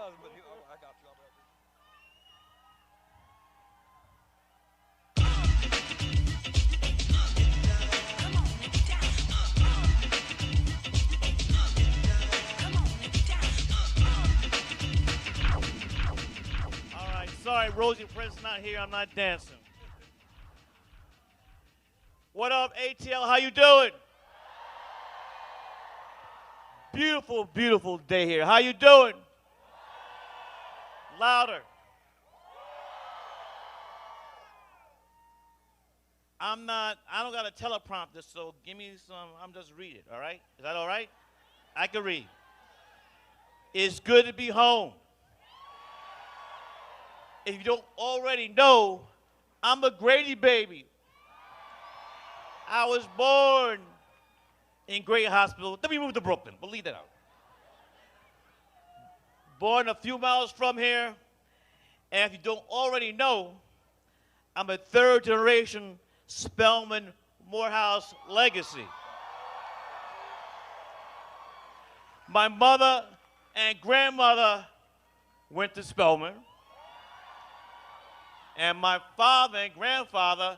I got you. All right, sorry, Rosie Prince not here. I'm not dancing. What up, ATL? How you doing? Beautiful, beautiful day here. How you doing? Louder. I don't got a teleprompter, so give me some, I'm just reading, all right? Is that all right? I can read. It's good to be home. If you don't already know, I'm a Grady baby. I was born in Grady Hospital. Then we moved to Brooklyn, but leave that out. Born a few miles from here, and if you don't already know, I'm a third generation Spelman Morehouse legacy. My mother and grandmother went to Spelman, and my father and grandfather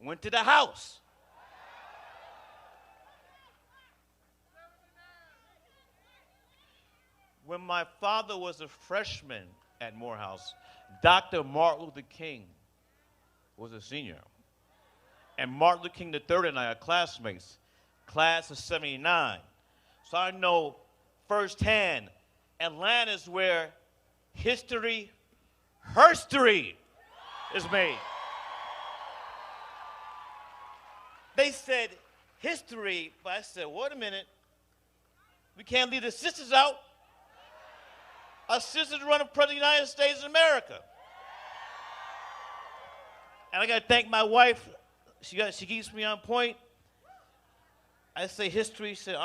went to the house. When my father was a freshman at Morehouse, Dr. Martin Luther King was a senior. And Martin Luther King III and I are classmates, class of '79. So I know firsthand, Atlanta's where history, herstory is made. They said history, but I said, wait a minute, we can't leave the sisters out. Our sisters run the President of the United States of America. And I got to thank my wife. She keeps me on point. I say history. She said,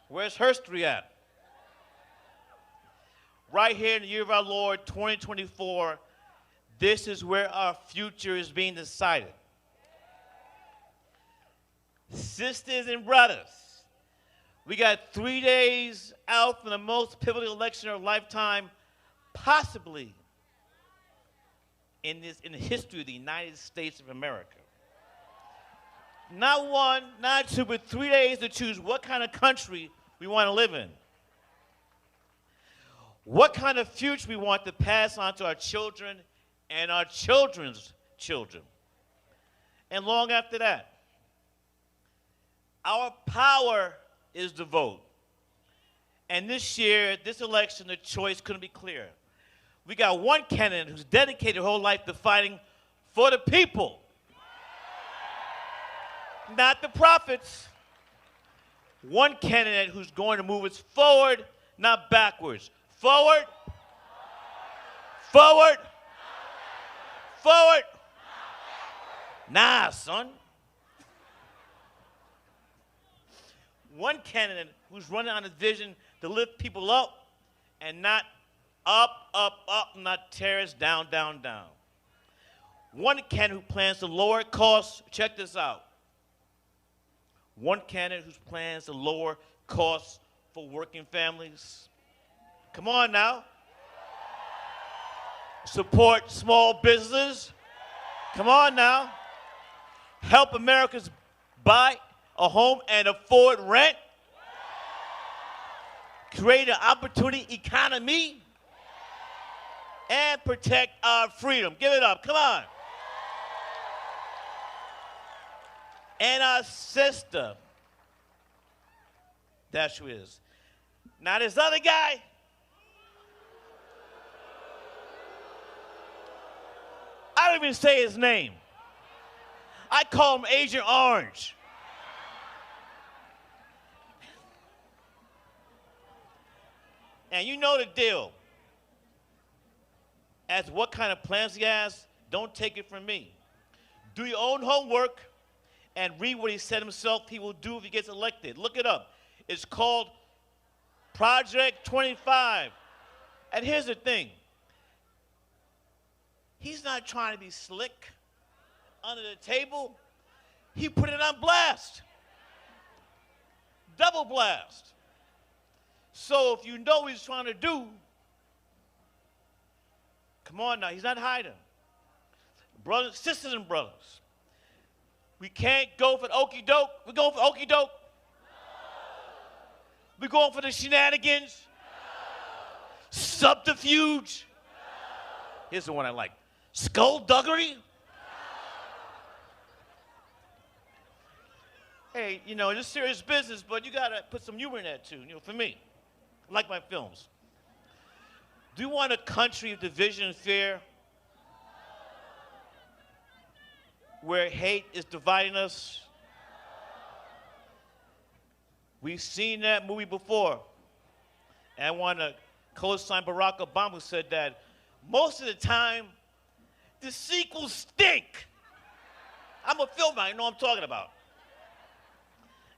where's herstory at? Right here in the year of our Lord, 2024, this is where our future is being decided. Sisters and brothers, we got 3 days out from the most pivotal election of our lifetime, possibly in the history of the United States of America. Not one, not two, but 3 days to choose what kind of country we want to live in. What kind of future we want to pass on to our children and our children's children. And long after that, our power is the vote. And this year, this election, the choice couldn't be clearer. We got one candidate who's dedicated her whole life to fighting for the people, not the profits. One candidate who's going to move us forward, not backwards. Forward, forward, forward. Nah, son. One candidate who's running on a vision to lift people up and not up, up, up, not tear us down, down, down. One candidate who plans to lower costs. Check this out. One candidate who plans to lower costs for working families. Come on now. Support small businesses. Come on now. Help Americans buy a home and afford rent. Create an opportunity economy. And protect our freedom. Give it up. Come on. And our sister. That's who it is. Now this other guy. I don't even say his name. I call him Agent Orange. And you know the deal. As to what kind of plans he has, don't take it from me. Do your own homework and read what he said himself he will do if he gets elected. Look it up. It's called Project 25. And here's the thing. He's not trying to be slick under the table. He put it on blast. Double blast. So if you know what he's trying to do, Come on now, he's not hiding. Brothers, sisters and brothers, we can't go for the okey doke. We're going for okey doke. We're going for the shenanigans. Subterfuge. Here's the one I like. Skullduggery. Hey, you know, it's serious business, but you gotta put some humor in that too, you know, for me. I like my films. Do you want a country of division and fear? Where hate is dividing us? We've seen that movie before. And I want to co-sign Barack Obama, who said that most of the time, the sequels stink. I'm a filmer, I know what I'm talking about.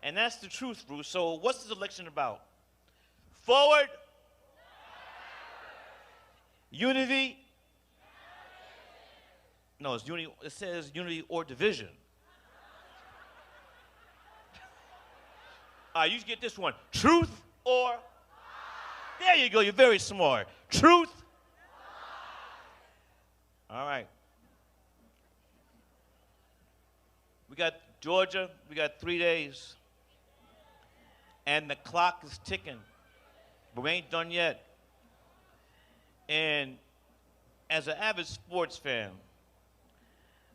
And that's the truth, Bruce. So what's this election about? Forward, unity. No, it's unity. It says unity or division. All right, you get this one. Truth or? There you go. You're very smart. Truth. All right. We got Georgia. We got 3 days. And the clock is ticking. But we ain't done yet. And as an avid sports fan,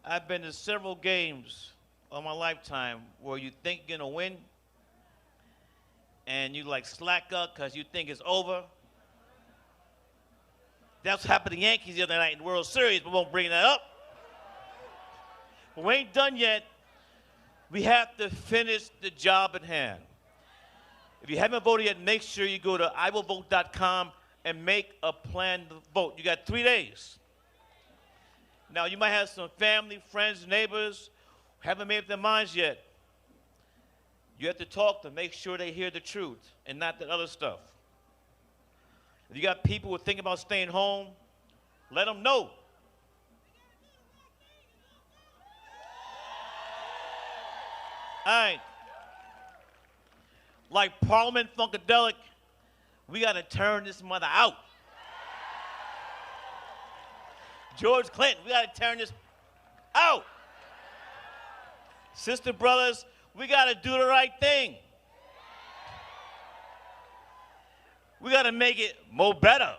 I've been to several games of my lifetime where you think you're gonna win and you like slack up because you think it's over. That's what happened to the Yankees the other night in the World Series, but we won't bring that up. But we ain't done yet. We have to finish the job at hand. If you haven't voted yet, make sure you go to iwillvote.com and make a plan to vote. You got 3 days. Now, you might have some family, friends, neighbors who haven't made up their minds yet. You have to talk to them, make sure they hear the truth and not that other stuff. If you got people who are thinking about staying home, let them know. All right. Like Parliament Funkadelic, we got to turn this mother out. George Clinton, we got to turn this out. Sister brothers, we got to do the right thing. We got to make it more better.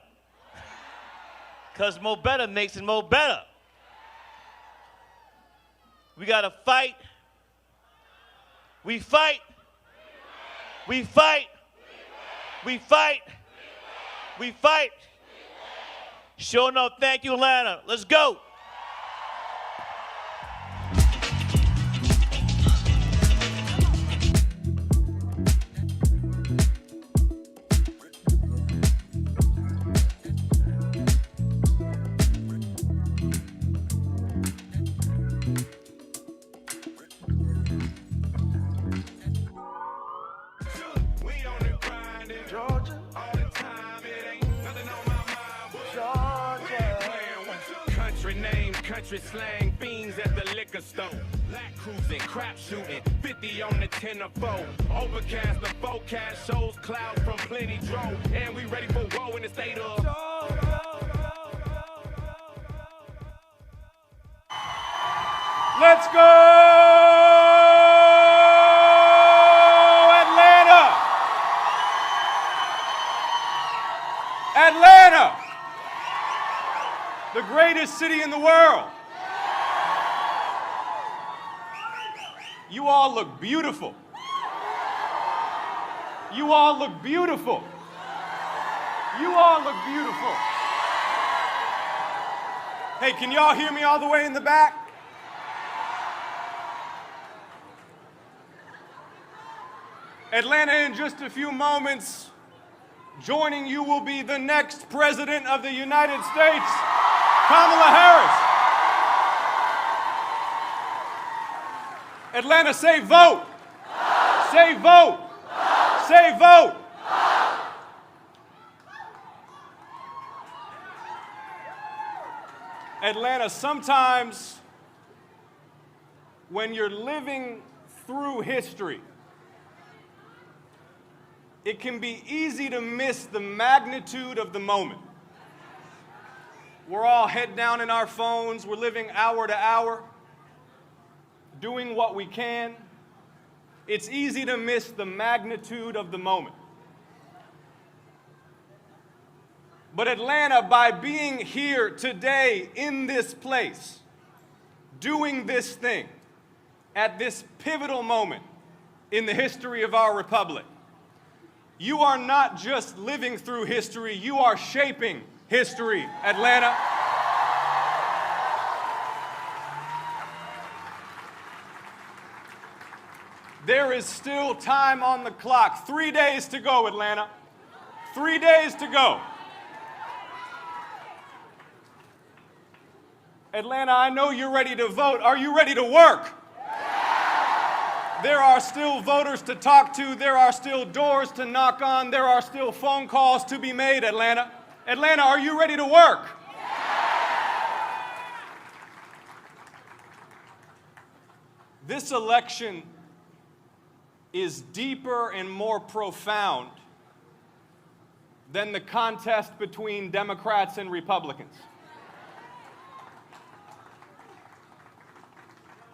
Because more better makes it more better. We got to fight. We fight. We fight. We fight. We fight. Sure enough, thank you, Atlanta. Let's go. Country slang, fiends at the liquor store. Black cruising, crap shooting, 50 on the 10 or 4. Overcast, the forecast shows clouds from plenty drove. And we ready for woe in the state of. Let's go, Atlanta! Atlanta! The greatest city in the world. You all look beautiful. You all look beautiful. You all look beautiful. Hey, can y'all hear me all the way in the back? Atlanta, in just a few moments, joining you will be the next President of the United States, Kamala Harris. Atlanta, say vote. Say vote. Say vote. Atlanta, sometimes when you're living through history, it can be easy to miss the magnitude of the moment. We're all head down in our phones. We're living hour to hour, doing what we can. It's easy to miss the magnitude of the moment. But Atlanta, by being here today in this place, doing this thing at this pivotal moment in the history of our republic, you are not just living through history, you are shaping history, Atlanta. There is still time on the clock. 3 days to go, Atlanta. 3 days to go. Atlanta, I know you're ready to vote. Are you ready to work? There are still voters to talk to. There are still doors to knock on. There are still phone calls to be made, Atlanta. Atlanta, are you ready to work? This election is deeper and more profound than the contest between Democrats and Republicans.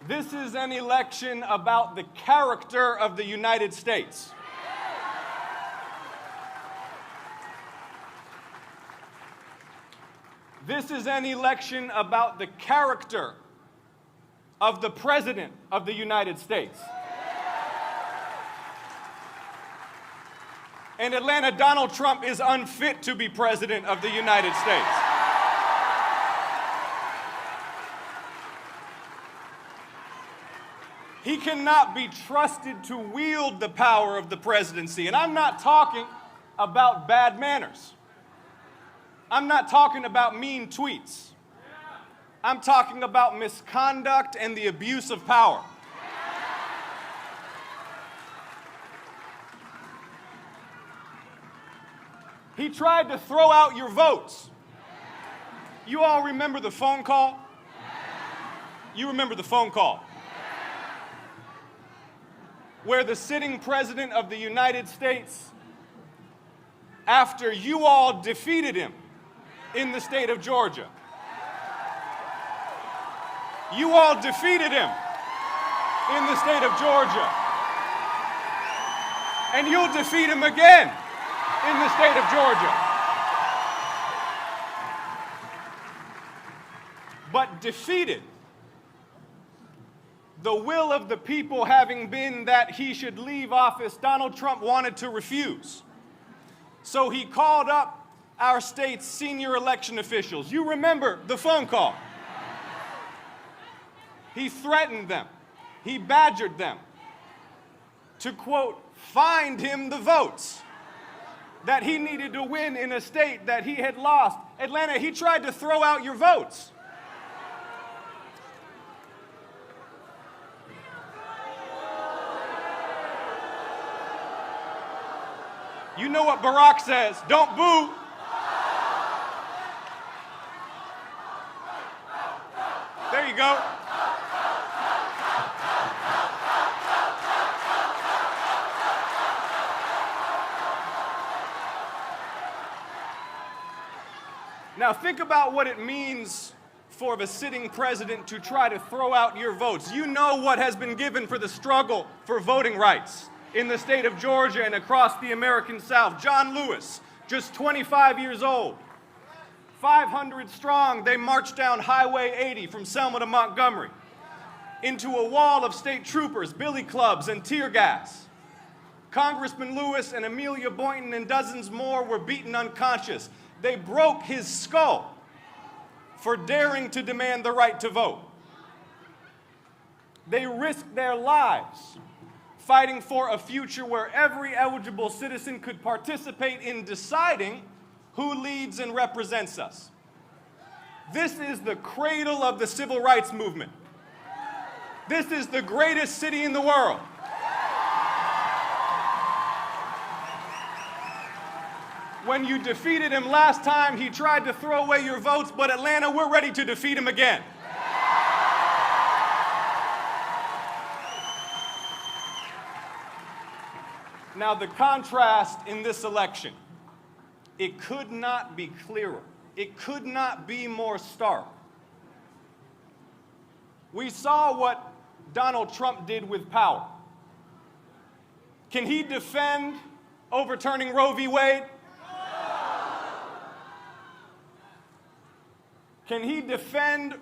This is an election about the character of the United States. This is an election about the character of the President of the United States. In Atlanta, Donald Trump is unfit to be President of the United States. He cannot be trusted to wield the power of the presidency. And I'm not talking about bad manners. I'm not talking about mean tweets. I'm talking about misconduct and the abuse of power. He tried to throw out your votes. You all remember the phone call? You remember the phone call where the sitting president of the United States, after you all defeated him in the state of Georgia, you all defeated him in the state of Georgia, and you'll defeat him again in the state of Georgia. But defeated, the will of the people having been that he should leave office, Donald Trump wanted to refuse. So he called up our state's senior election officials. You remember the phone call. He threatened them. He badgered them to, quote, find him the votes that he needed to win in a state that he had lost. Atlanta, he tried to throw out your votes. You know what Barack says, don't boo. There you go. Now think about what it means for the sitting president to try to throw out your votes. You know what has been given for the struggle for voting rights in the state of Georgia and across the American South. John Lewis, just 25 years old. 500 strong, they marched down Highway 80 from Selma to Montgomery into a wall of state troopers, billy clubs, and tear gas. Congressman Lewis and Amelia Boynton and dozens more were beaten unconscious. They broke his skull for daring to demand the right to vote. They risked their lives fighting for a future where every eligible citizen could participate in deciding who leads and represents us. This is the cradle of the civil rights movement. This is the greatest city in the world. When you defeated him last time, he tried to throw away your votes, but Atlanta, we're ready to defeat him again. Now, the contrast in this election, it could not be clearer. it could not be more stark. We saw what Donald Trump did with power. Can he defend overturning Roe v. Wade? Can he defend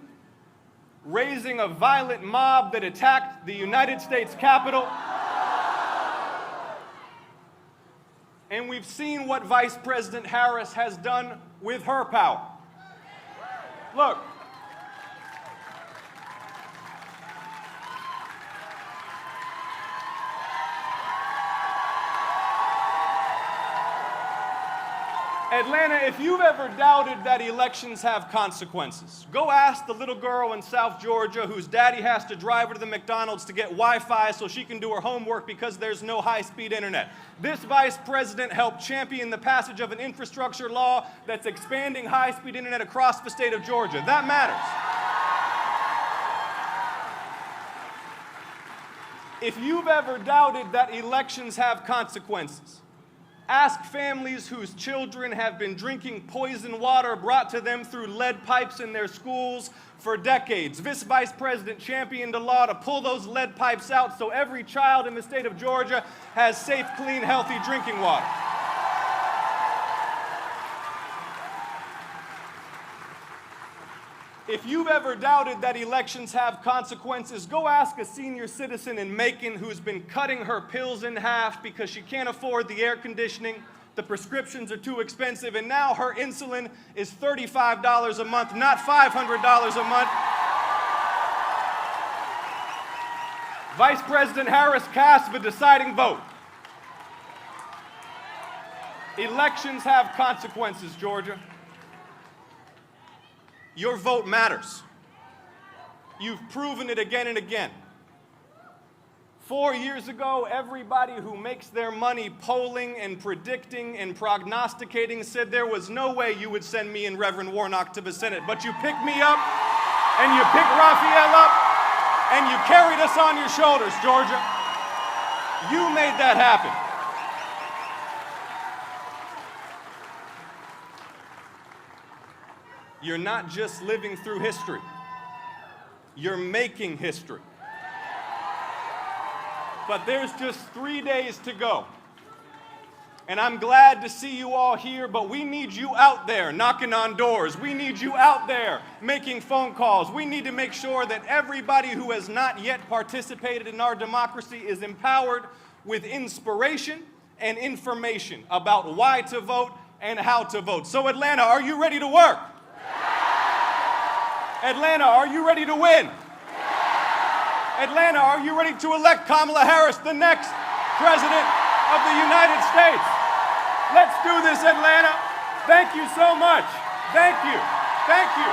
raising a violent mob that attacked the United States Capitol? And we've seen what Vice President Harris has done with her power. Look, Atlanta, if you've ever doubted that elections have consequences, go ask the little girl in South Georgia whose daddy has to drive her to the McDonald's to get Wi-Fi so she can do her homework because there's no high-speed internet. This vice president helped champion the passage of an infrastructure law that's expanding high-speed internet across the state of Georgia. That matters. If you've ever doubted that elections have consequences, ask families whose children have been drinking poison water brought to them through lead pipes in their schools for decades. This vice president championed a law to pull those lead pipes out so every child in the state of Georgia has safe, clean, healthy drinking water. If you've ever doubted that elections have consequences, go ask a senior citizen in Macon who's been cutting her pills in half because she can't afford the air conditioning, the prescriptions are too expensive, and now her insulin is $35 a month, not $500 a month. Vice President Harris cast the deciding vote. Elections have consequences, Georgia. Your vote matters. You've proven it again and again. 4 years ago, everybody who makes their money polling and predicting and prognosticating said there was no way you would send me and Reverend Warnock to the Senate. But you picked me up, and you picked Raphael up, and you carried us on your shoulders, Georgia. You made that happen. You're not just living through history. You're making history. But there's just 3 days to go. And I'm glad to see you all here, but we need you out there knocking on doors. We need you out there making phone calls. We need to make sure that everybody who has not yet participated in our democracy is empowered with inspiration and information about why to vote and how to vote. So Atlanta, are you ready to work? Atlanta, are you ready to win? Atlanta, are you ready to elect Kamala Harris, the next President of the United States? Let's do this, Atlanta. Thank you so much. Thank you. Thank you.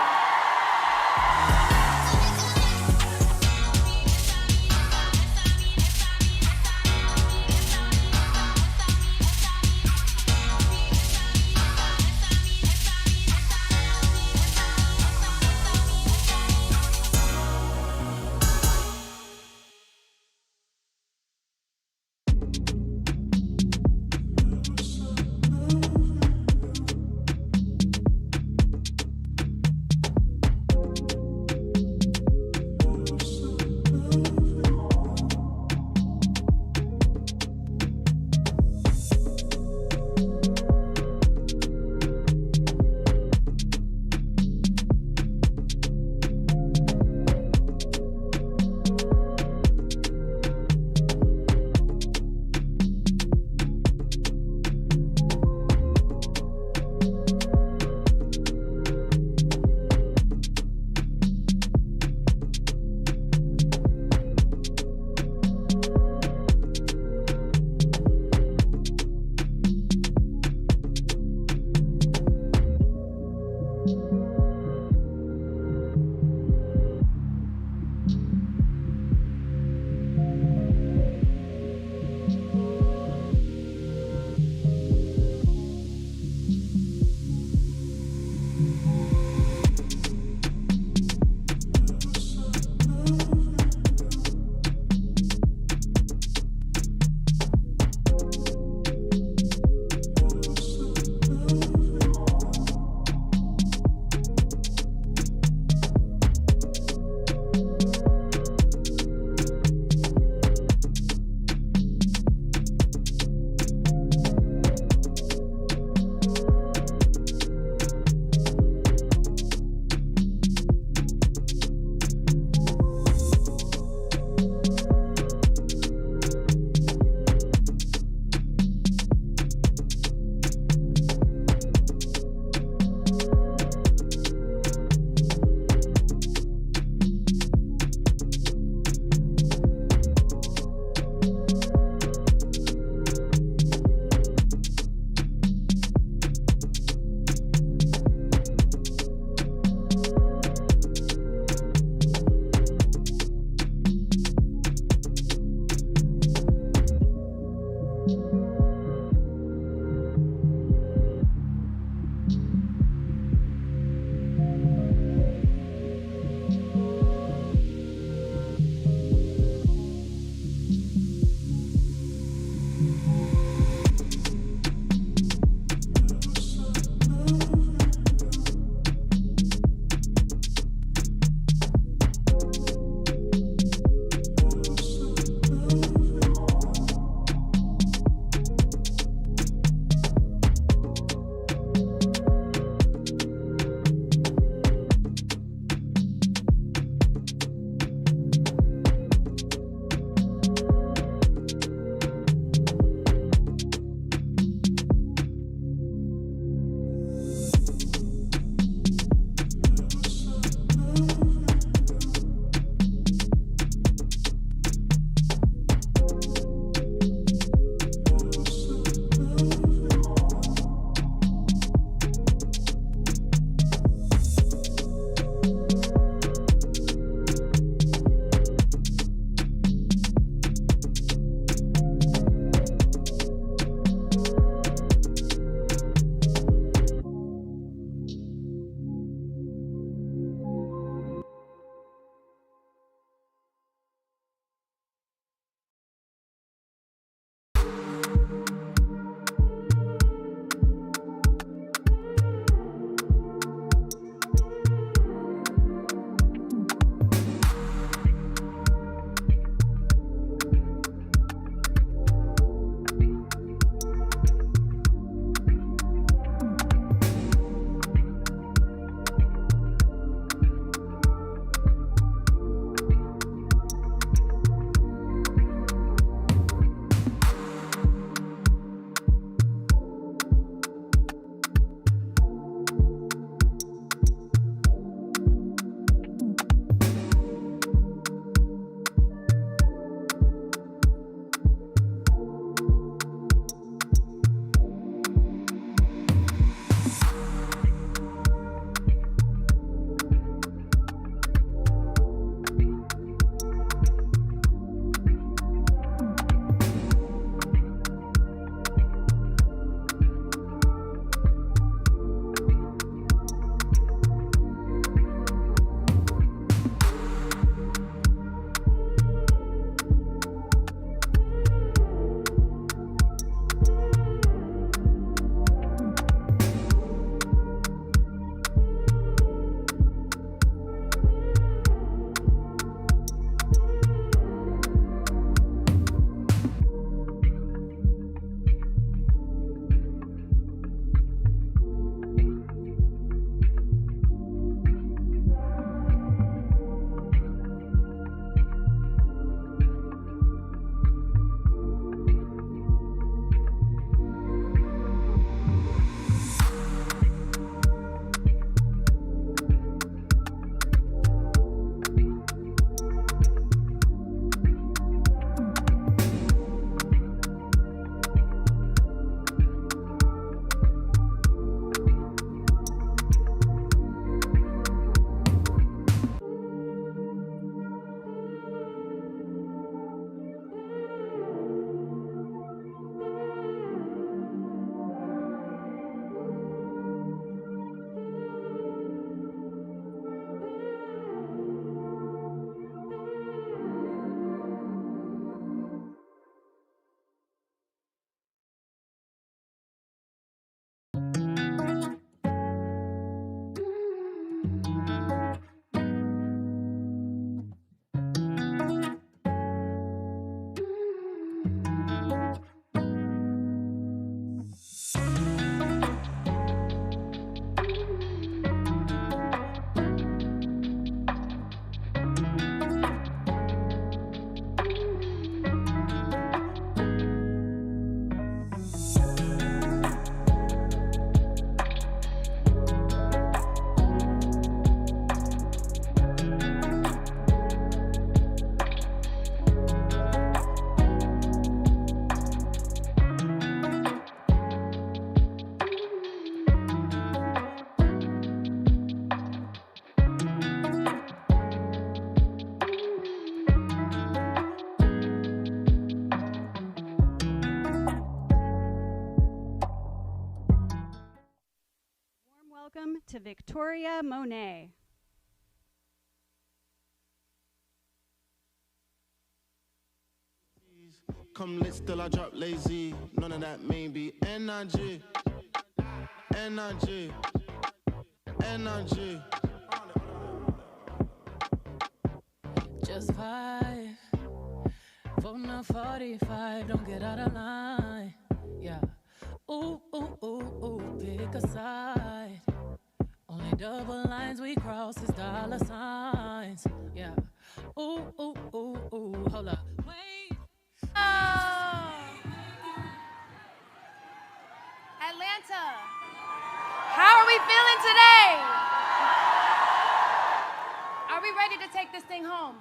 Welcome to Victoria Monet. Come lit, still I drop lazy. None of that maybe. Energy. Energy. Energy. Just vibe. Voting on 45. Don't get out of line. Yeah. Ooh, ooh, ooh, ooh. Pick a side. Only double lines we cross is dollar signs. Yeah. Ooh, ooh, ooh, ooh. Hold up. Wait. Atlanta, how are we feeling today? Are we ready to take this thing home?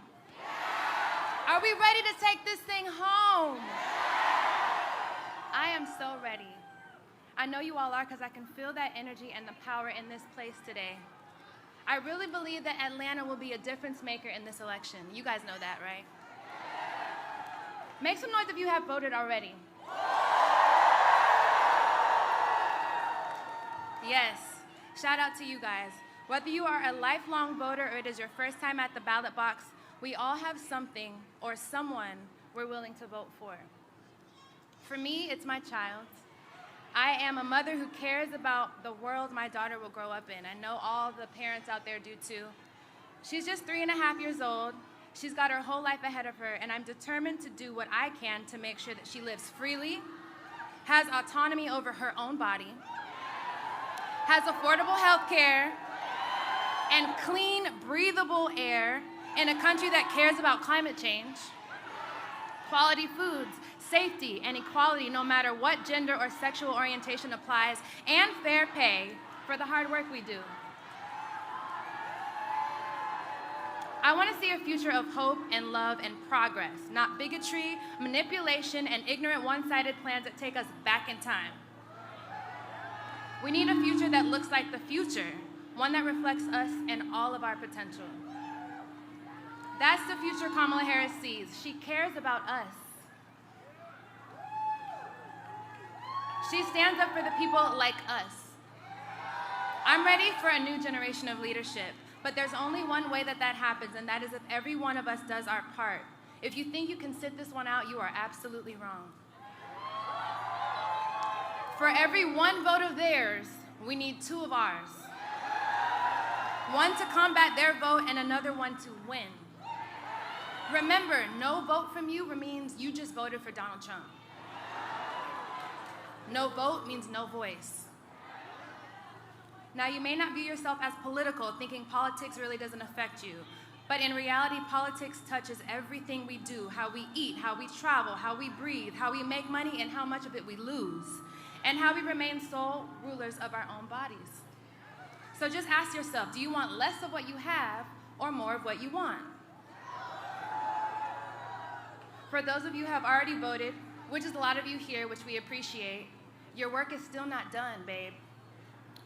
Are we ready to take this thing home? I am so ready. I know you all are because I can feel that energy and the power in this place today. I really believe that Atlanta will be a difference maker in this election. You guys know that, right? Make some noise if you have voted already. Yes, shout out to you guys. Whether you are a lifelong voter or it is your first time at the ballot box, we all have something or someone we're willing to vote for. For me, it's my child. I am a mother who cares about the world my daughter will grow up in. I know all the parents out there do too. She's just 3.5 years old. She's got her whole life ahead of her, and I'm determined to do what I can to make sure that she lives freely, has autonomy over her own body, has affordable health care, and clean, breathable air in a country that cares about climate change, quality foods, safety, and equality no matter what gender or sexual orientation applies, and fair pay for the hard work we do. I want to see a future of hope and love and progress, not bigotry, manipulation, and ignorant one-sided plans that take us back in time. We need a future that looks like the future, one that reflects us and all of our potential. That's the future Kamala Harris sees. She cares about us. She stands up for the people like us. I'm ready for a new generation of leadership, but there's only one way that happens, and that is if every one of us does our part. If you think you can sit this one out, you are absolutely wrong. For every one vote of theirs, we need 2 of ours. One to combat their vote and another one to win. Remember, no vote from you means you just voted for Donald Trump. No vote means no voice. Now, you may not view yourself as political, thinking politics really doesn't affect you. But in reality, politics touches everything we do, how we eat, how we travel, how we breathe, how we make money, and how much of it we lose, and how we remain sole rulers of our own bodies. So just ask yourself, do you want less of what you have or more of what you want? For those of you who have already voted, which is a lot of you here, which we appreciate, your work is still not done, babe.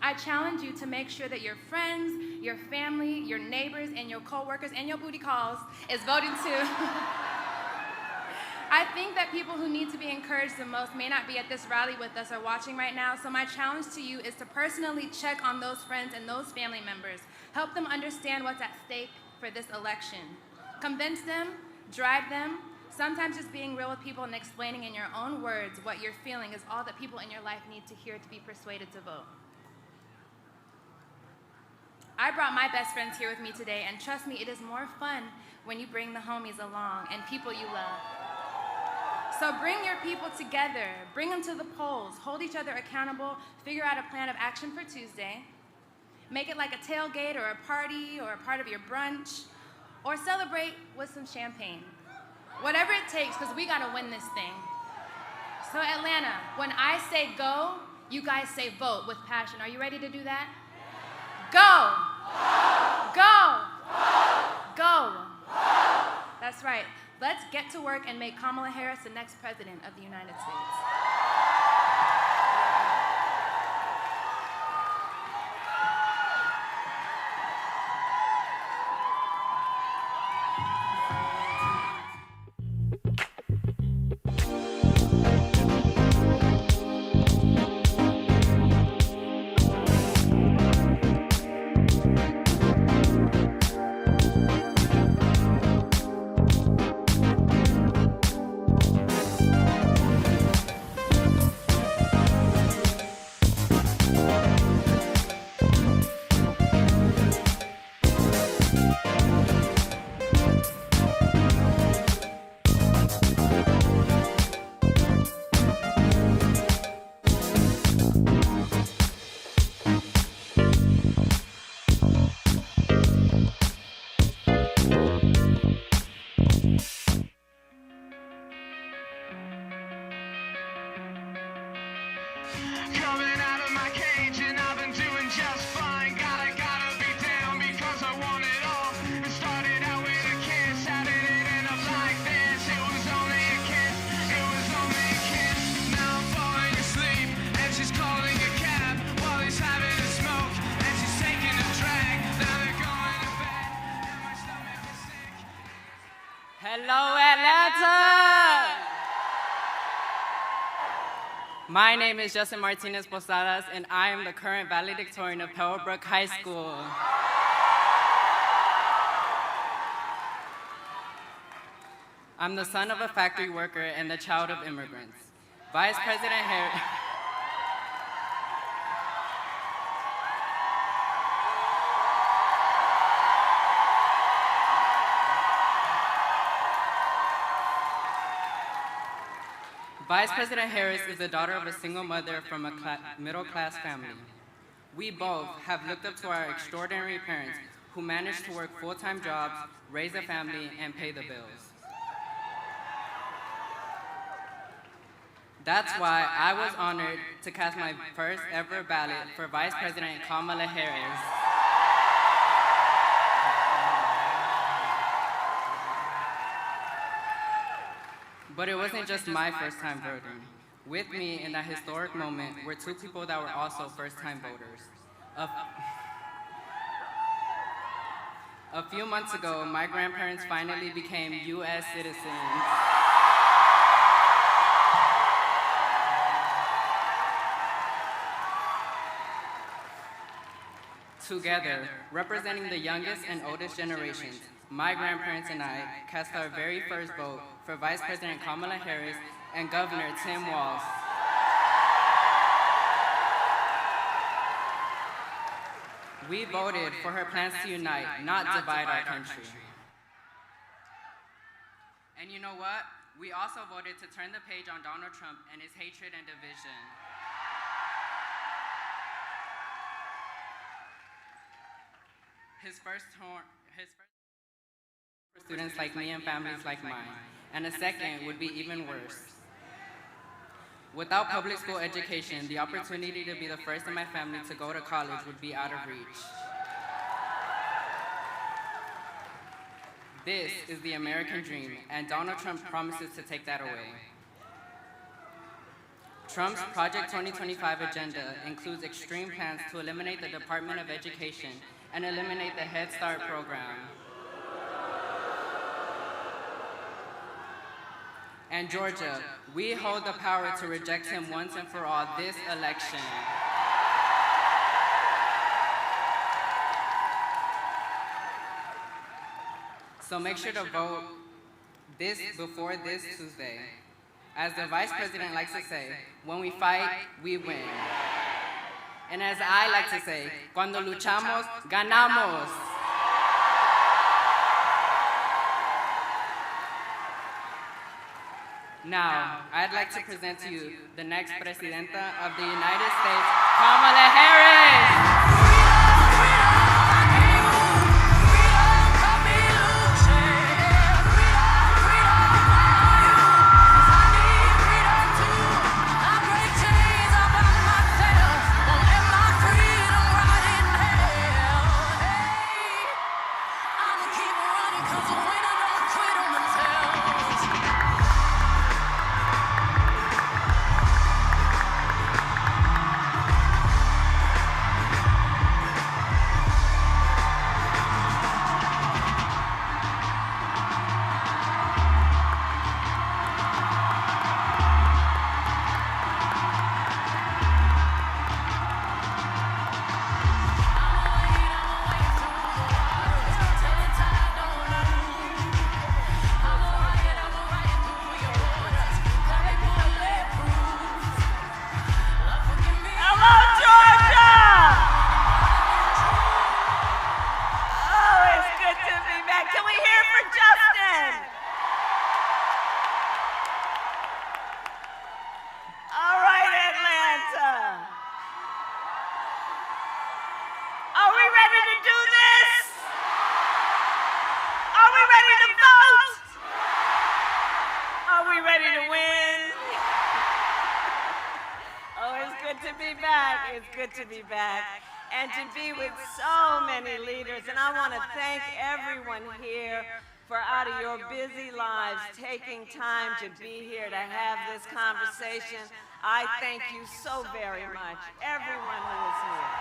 I challenge you to make sure that your friends, your family, your neighbors, and your coworkers, and your booty calls is voting too. I think that people who need to be encouraged the most may not be at this rally with us or watching right now, so my challenge to you is to personally check on those friends and those family members. Help them understand what's at stake for this election. Convince them, drive them. Sometimes just being real with people and explaining in your own words what you're feeling is all that people in your life need to hear to be persuaded to vote. I I brought my best friends here with me today, and trust me, it is more fun when you bring the homies along and people you love. So bring your people together, bring them to the polls, hold each other accountable, figure out a plan of action for Tuesday, make it like a tailgate or a party or a part of your brunch, or celebrate with some champagne. Whatever it takes, because we gotta win this thing. So Atlanta, when I say go, you guys say vote with passion. Are you ready to do that? Go! Go! Go! That's right. Let's get to work and make Kamala Harris the next president of the United States. Coming out of my cage and I've been doing just fine. Gotta be down because I want it all. It started out with a kiss, how did it end up like this? It was only a kiss, it was only a kiss. Now I'm falling asleep and she's calling a cab while he's having a smoke and she's taking a drag. Now they're going to bed and my stomach is sick. Hello, Atlanta! My name is Justin Martinez Posadas, and I am the current valedictorian of Pebblebrook High School. I'm the son of a factory worker and the child of immigrants. Vice President Harris. Vice President Harris is the daughter of a single mother from a middle-class family. We both have looked up to our extraordinary parents who managed to work full-time jobs, raise a family, and pay the bills. That's why I was honored to cast my first ever ballot for Vice President Kamala Harris. But it wasn't just my first time voting. With me in that historic moment were two people that were also first-time voters. A few months ago, my grandparents finally became U.S. citizens. Together, representing the youngest and oldest generations, my grandparents and I cast our very first vote for Vice President Kamala Harris and Governor Tim Walz. We voted for her plans to unite, not divide our country. And you know what? We also voted to turn the page on Donald Trump and his hatred and division. His first for students like me and families like mine, and a second would be even worse. Without public school education, the opportunity to be the first in my family to go to college would be out of reach. This is the American dream, and Donald Trump promises to take that away. Trump's Project 2025 agenda includes extreme plans to eliminate the Department of Education and eliminate the Head Start program. And Georgia, we hold the power to reject him once and for all this election. So make sure to vote before this Tuesday. As the Vice President likes to say, when we fight, we win. And as I like to say, cuando luchamos, ganamos. Now, I'd like to present to you the next Presidenta of the United States, Kamala Harris. It's good to be back and to be with so many leaders. And I want to thank everyone here for out of your busy lives taking time to be here to have this conversation. I thank you so very much, everyone who is here.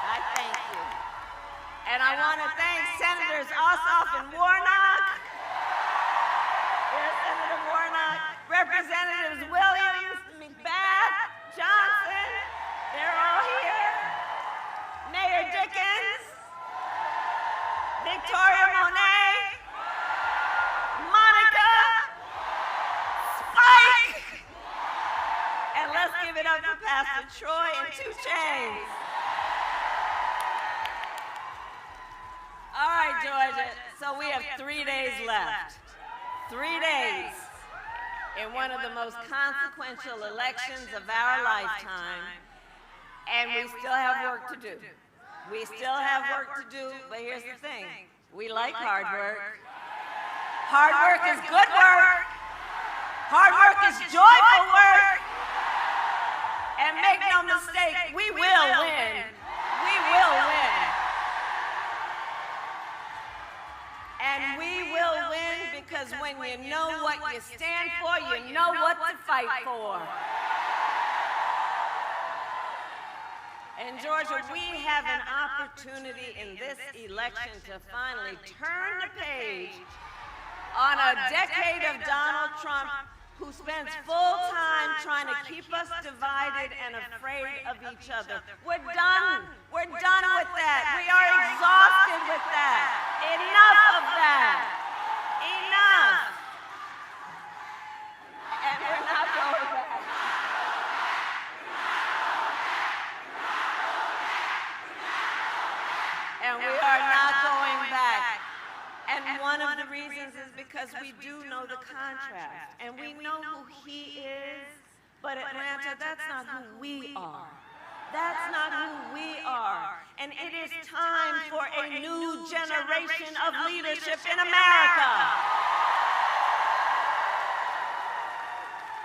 I thank you. And I want to thank Senators Ossoff and Warnock. There's Senator Warnock. Representatives Williams, McBath, Johnson, they're all here. Mayor Dickens, Victoria Monet, Monica, Spike, and let's give it up to Pastor Troy and 2 Chainz. All right, Georgia, so we have 3 days left. 3 days in one of the most consequential elections of our lifetime, and we still have work to do. We still have work to do, but here's the thing. We like hard work. Hard work is good work. Hard work is joyful work. And make no mistake, we will win. We will win. And we will win because when you know what you stand for, you know what to fight for. And Georgia, we have an opportunity in this election to finally turn the page on a decade of Donald Trump who spends full time trying to keep us divided and afraid of each other. We're done. We're done with that. We are exhausted with that. Enough of that. Enough. And we're not going back. And we are not going back. And one of the reasons is because we do know the contrast. And we know who he is, but Atlanta, that's not who we are. That's not who we are. And it is time for a new generation of leadership in America.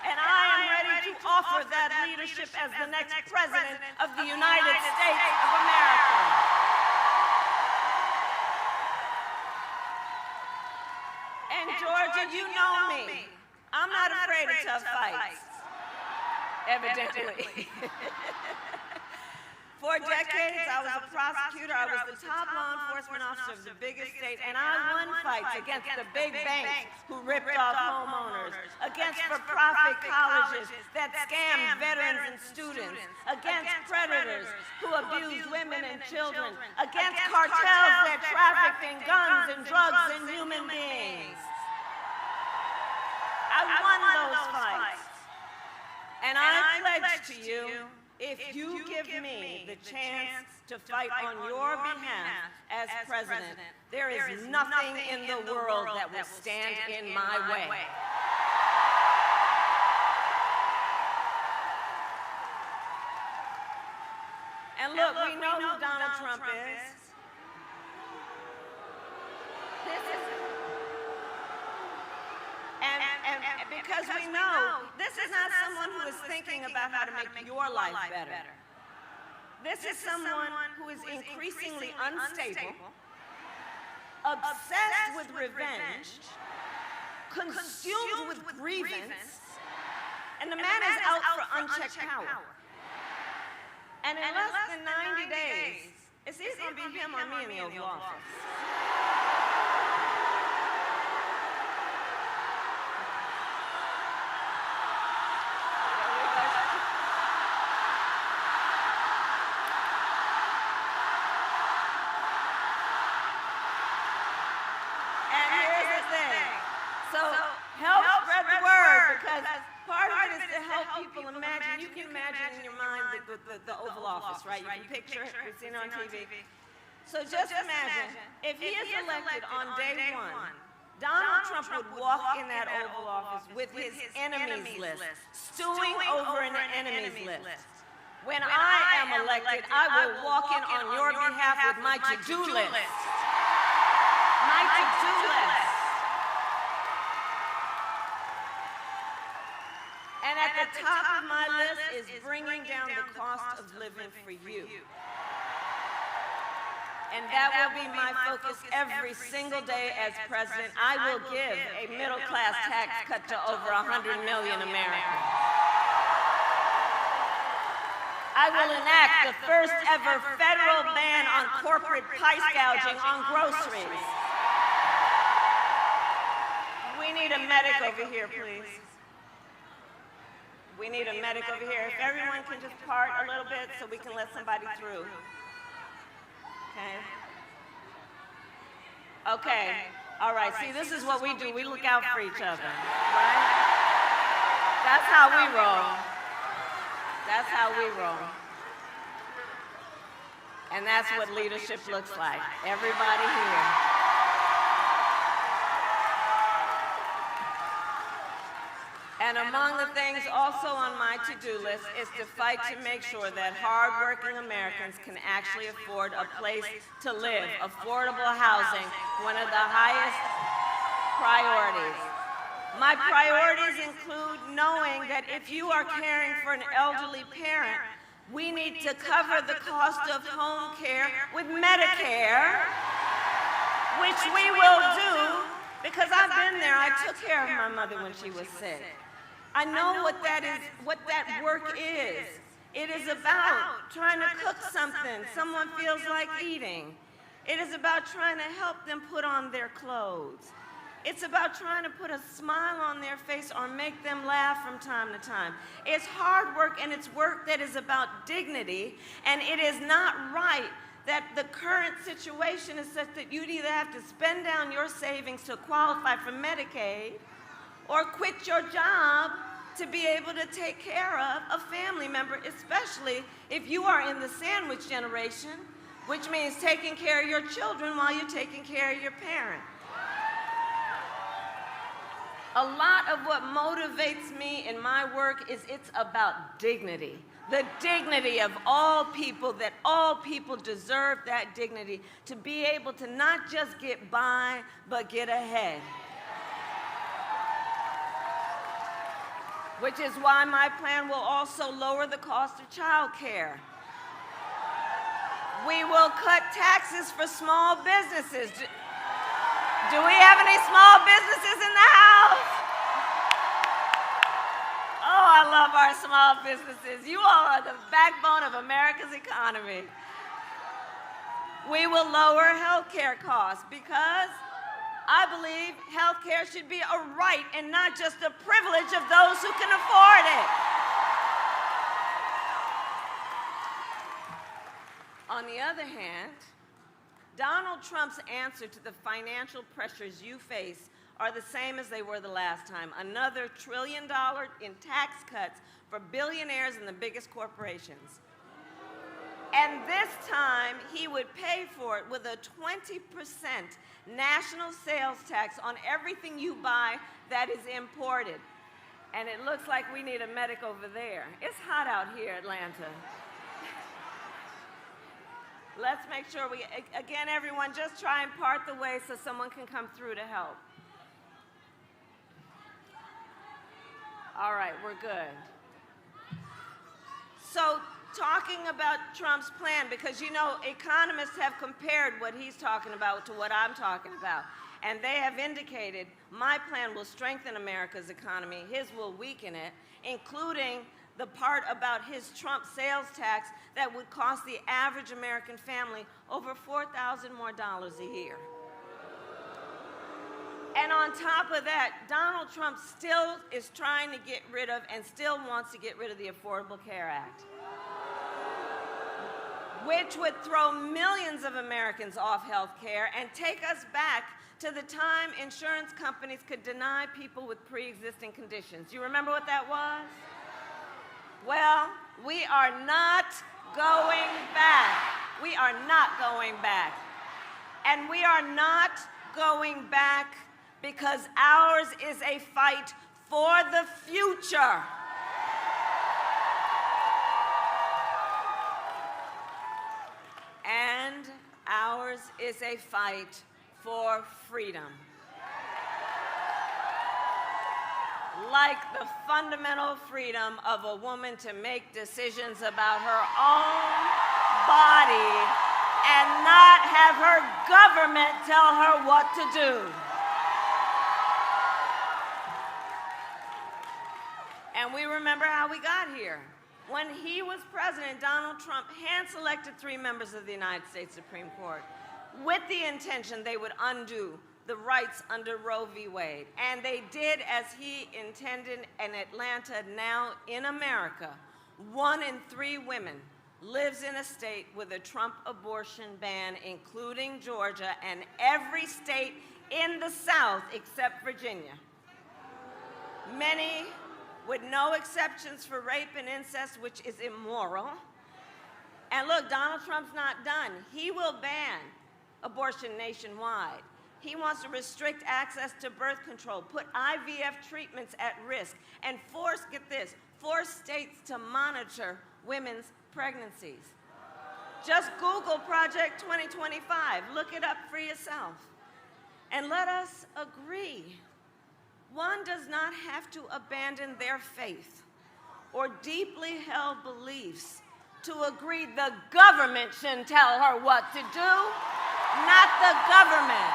And I am ready to offer that leadership as the next president of the United States of America. And Georgia, you know me. I'm not afraid of tough fights, evidently. For decades, I was a prosecutor. I was the top law enforcement officer of the biggest state, and I won fights against the big banks who ripped off homeowners, against for-profit colleges that scammed veterans and students, against predators who abused women and children, against cartels that trafficked in guns and drugs and human beings. I won those fights. And I pledge to you if you give me the chance to fight on your behalf as president, there is nothing in the world that will stand in my way. And look, we know who Donald Trump is. And because we know this is not someone who is thinking about how to make your life better. This is someone who is increasingly unstable, obsessed with revenge, consumed with grievance, and the man is out for unchecked power. And in less than 90 days, it's either going to be him or me in the Oval Office. People imagine, you can imagine in your mind the Oval Office, right? You can picture it, we've seen it on TV. So just imagine, if he is elected on day one, Donald Trump would walk in that Oval Office with his enemies list, stewing over an enemies list. When I am elected, I will walk in on your behalf with my to-do list. My to-do list. And at the top of my list is bringing down the cost of living for you. And that will be my focus every single day as president. I will give a middle-class tax cut to over 100 million Americans. I will enact the first ever federal ban on corporate price gouging on groceries. We need a medic over here, please. We need a medic over here. If everyone can just part a little bit so we can let somebody through. Okay. Okay. All right. See, this is what we do. We look out for each other, right? That's how we roll. That's how we roll. And that's what leadership looks like. Everybody here. And among the things also on my to-do list is to fight to make sure that hardworking Americans can actually afford a place to live, affordable housing, one of the highest priorities. My priorities include knowing that if you are caring for an elderly parent, we need to cover the cost of home care with Medicare, which we will do because I've been there. I took care of my mother when she was sick. I know what that is, what that work is. It is about trying to cook something someone feels like eating. It is about trying to help them put on their clothes. It's about trying to put a smile on their face or make them laugh from time to time. It's hard work, and it's work that is about dignity, and it is not right that the current situation is such that you'd either have to spend down your savings to qualify for Medicaid or quit your job to be able to take care of a family member, especially if you are in the sandwich generation, which means taking care of your children while you're taking care of your parent. A lot of what motivates me in my work is it's about dignity. The dignity of all people, that all people deserve that dignity to be able to not just get by, but get ahead. Which is why my plan will also lower the cost of child care. We will cut taxes for small businesses. Do we have any small businesses in the house? Oh, I love our small businesses. You all are the backbone of America's economy. We will lower health care costs because I believe health care should be a right and not just a privilege of those who can afford it. On the other hand, Donald Trump's answer to the financial pressures you face are the same as they were the last time. Another $1 trillion in tax cuts for billionaires and the biggest corporations. And this time, he would pay for it with a 20% national sales tax on everything you buy that is imported. And it looks like we need a medic over there. It's hot out here, Atlanta. Let's make sure we, again, everyone, just try and part the way so someone can come through to help. All right, we're good. So, talking about Trump's plan, because you know, economists have compared what he's talking about to what I'm talking about. And they have indicated my plan will strengthen America's economy, his will weaken it, including the part about his Trump sales tax that would cost the average American family over $4,000 more a year. And on top of that, Donald Trump still is trying to get rid of and still wants to get rid of the Affordable Care Act, which would throw millions of Americans off health care and take us back to the time insurance companies could deny people with pre-existing conditions. You remember what that was? Well, we are not going back. We are not going back. And we are not going back because ours is a fight for the future. And ours is a fight for freedom. Like the fundamental freedom of a woman to make decisions about her own body and not have her government tell her what to do. And we remember how we got here. When he was president, Donald Trump hand-selected 3 members of the United States Supreme Court with the intention they would undo the rights under Roe v. Wade. And they did as he intended in Atlanta. Now in America, 1 in 3 women lives in a state with a Trump abortion ban, including Georgia and every state in the South except Virginia. Many with no exceptions for rape and incest, which is immoral. And look, Donald Trump's not done. He will ban abortion nationwide. He wants to restrict access to birth control, put IVF treatments at risk, and force states to monitor women's pregnancies. Just Google Project 2025. Look it up for yourself. And let us agree. One does not have to abandon their faith or deeply held beliefs to agree the government shouldn't tell her what to do, not the government.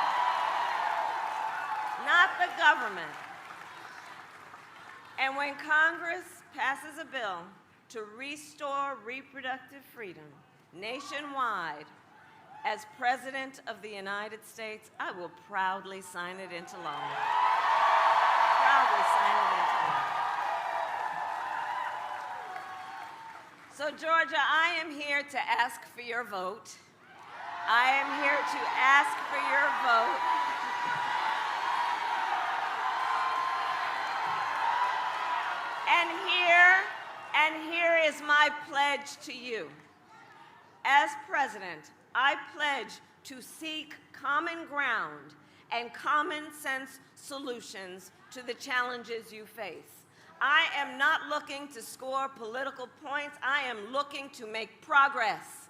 Not the government. And when Congress passes a bill to restore reproductive freedom nationwide, as President of the United States, I will proudly sign it into law. Proudly sign it into law. So, Georgia, I am here to ask for your vote. I am here to ask for your vote. And here is my pledge to you. As president, I pledge to seek common ground and common sense solutions to the challenges you face. I am not looking to score political points. I am looking to make progress.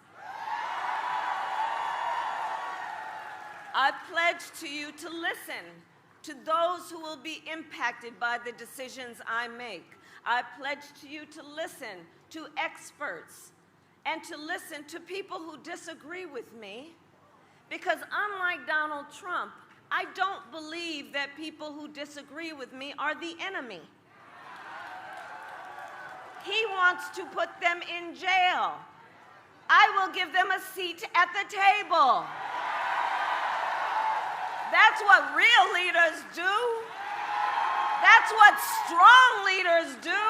I pledge to you to listen to those who will be impacted by the decisions I make. I pledge to you to listen to experts and to listen to people who disagree with me, because unlike Donald Trump, I don't believe that people who disagree with me are the enemy. He wants to put them in jail. I will give them a seat at the table. That's what real leaders do. That's what strong leaders do.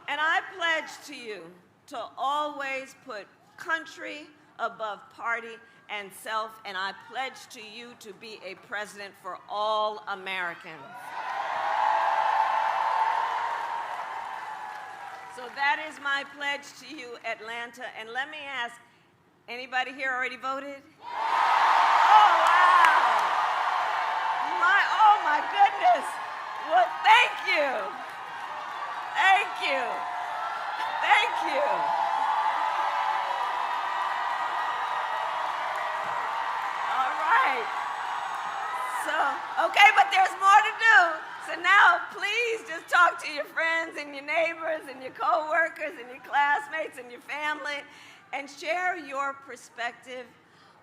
And I pledge to you to always put country above party and self, and I pledge to you to be a president for all Americans. So that is my pledge to you, Atlanta. And let me ask, anybody here already voted? Oh, wow. Oh, my goodness. Well, thank you. Thank you. Thank you. All right. So, okay, but there's more to do. So now, please just talk to your friends and your neighbors and your coworkers and your classmates and your family and share your perspective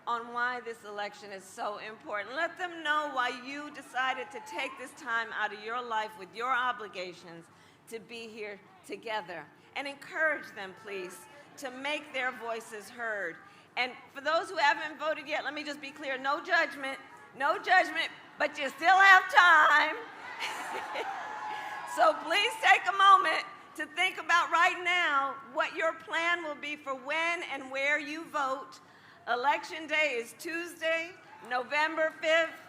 on why this election is so important. Let them know why you decided to take this time out of your life with your obligations to be here together. And encourage them, please, to make their voices heard. And for those who haven't voted yet, let me just be clear, no judgment, but you still have time. So please take a moment to think about right now what your plan will be for when and where you vote. Election day is Tuesday, November 5th.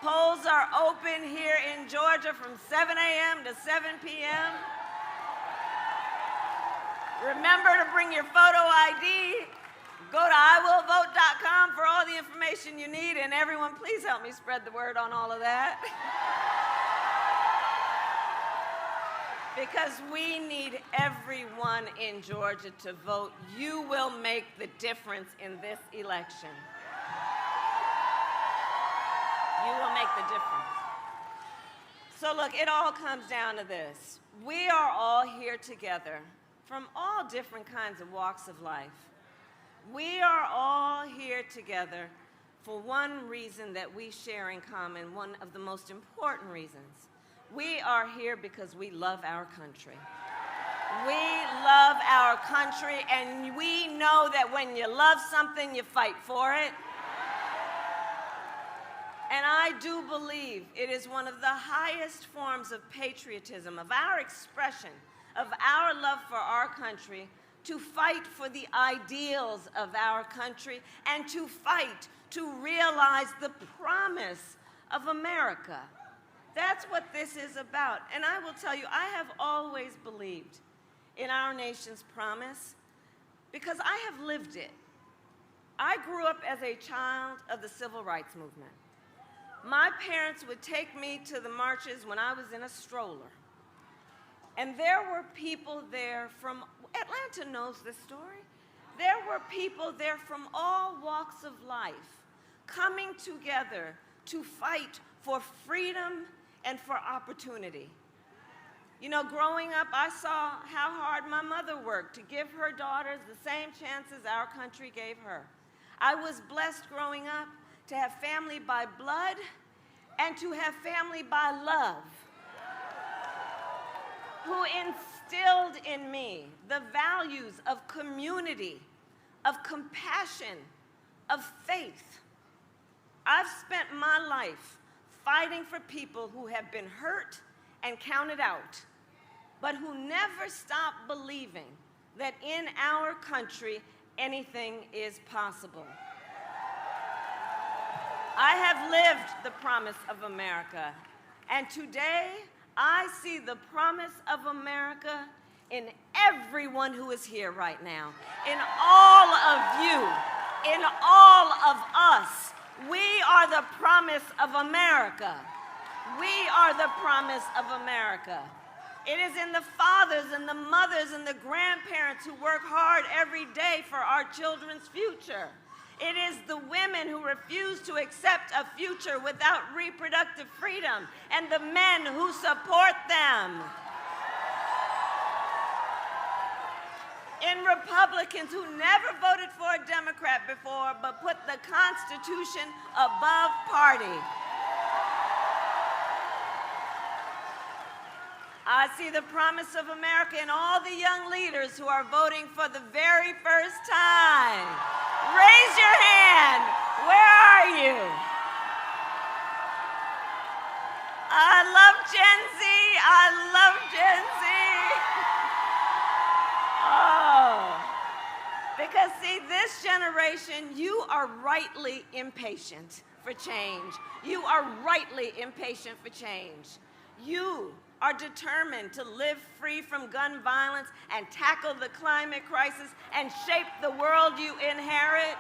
Polls are open here in Georgia from 7 a.m. to 7 p.m. Remember to bring your photo ID. Go to iwillvote.com for all the information you need, and everyone, please help me spread the word on all of that. Because we need everyone in Georgia to vote. You will make the difference in this election. You will make the difference. So look, it all comes down to this. We are all here together from all different kinds of walks of life. We are all here together for one reason that we share in common, one of the most important reasons. We are here because we love our country. We love our country, and we know that when you love something, you fight for it. And I do believe it is one of the highest forms of patriotism, of our expression, of our love for our country, to fight for the ideals of our country and to fight to realize the promise of America. That's what this is about. And I will tell you, I have always believed in our nation's promise because I have lived it. I grew up as a child of the civil rights movement. My parents would take me to the marches when I was in a stroller. And there were people there from, Atlanta knows this story. There were people there from all walks of life coming together to fight for freedom and for opportunity. You know, growing up, I saw how hard my mother worked to give her daughters the same chances our country gave her. I was blessed growing up to have family by blood and to have family by love, who instilled in me the values of community, of compassion, of faith. I've spent my life fighting for people who have been hurt and counted out, but who never stop believing that in our country anything is possible. I have lived the promise of America, and today I see the promise of America in everyone who is here right now, in all of you, in all of us. We are the promise of America. We are the promise of America. It is in the fathers and the mothers and the grandparents who work hard every day for our children's future. It is the women who refuse to accept a future without reproductive freedom and the men who support them. In Republicans who never voted for a Democrat before but put the Constitution above party. I see the promise of America in all the young leaders who are voting for the very first time. Raise your hand. Where are you? I love Gen Z. I love Gen Z. Oh, Because see, this generation, you are rightly impatient for change. You are rightly impatient for change. You are determined to live free from gun violence and tackle the climate crisis and shape the world you inherit.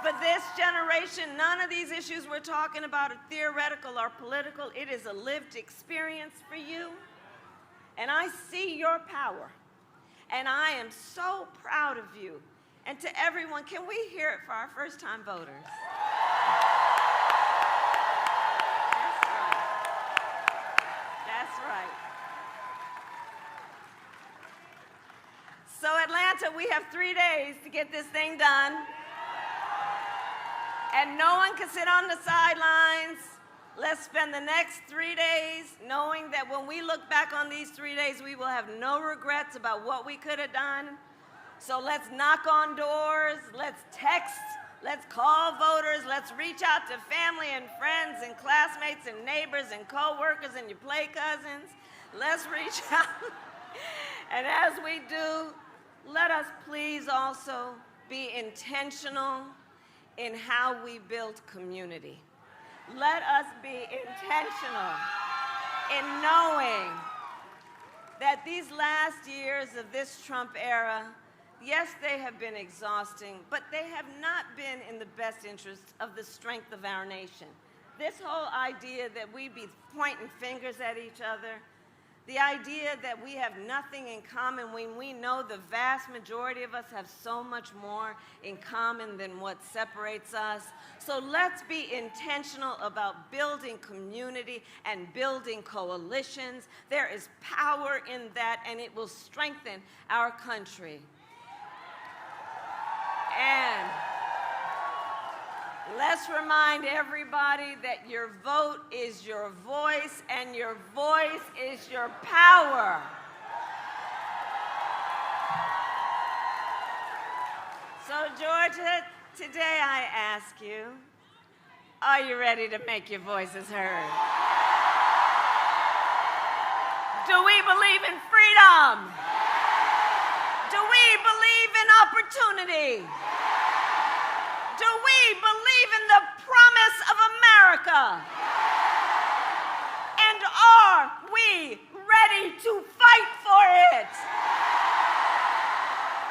For this generation, none of these issues we're talking about are theoretical or political. It is a lived experience for you. And I see your power. And I am so proud of you. And to everyone, can we hear it for our first-time voters? That's right. That's right. So Atlanta, we have 3 days to get this thing done. And no one can sit on the sidelines. Let's spend the next 3 days knowing that when we look back on these 3 days, we will have no regrets about what we could have done. So let's knock on doors, let's text, let's call voters, let's reach out to family and friends and classmates and neighbors and co-workers and your play cousins. Let's reach out. And as we do, let us please also be intentional in how we build community. Let us be intentional in knowing that these last years of this Trump era, yes, they have been exhausting, but they have not been in the best interest of the strength of our nation. This whole idea that we be pointing fingers at each other, the idea that we have nothing in common when we know the vast majority of us have so much more in common than what separates us. So let's be intentional about building community and building coalitions. There is power in that, and it will strengthen our country. And let's remind everybody that your vote is your voice, and your voice is your power. So, Georgia, today I ask you, are you ready to make your voices heard? Do we believe in freedom? Do we believe in opportunity? Do we believe in the promise of America? And are we ready to fight for it?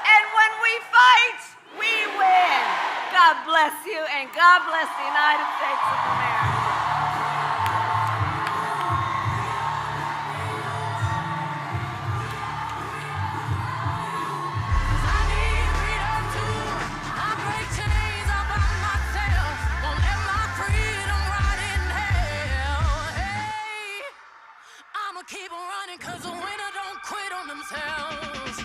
And when we fight, we win. God bless you, and God bless the United States of America. Keep on running, 'cause the winner don't quit on themselves.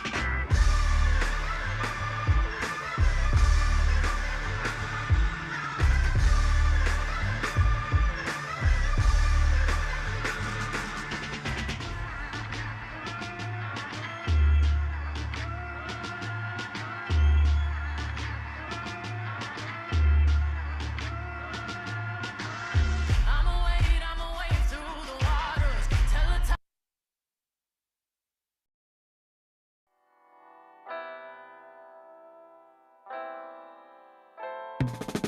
Thank you.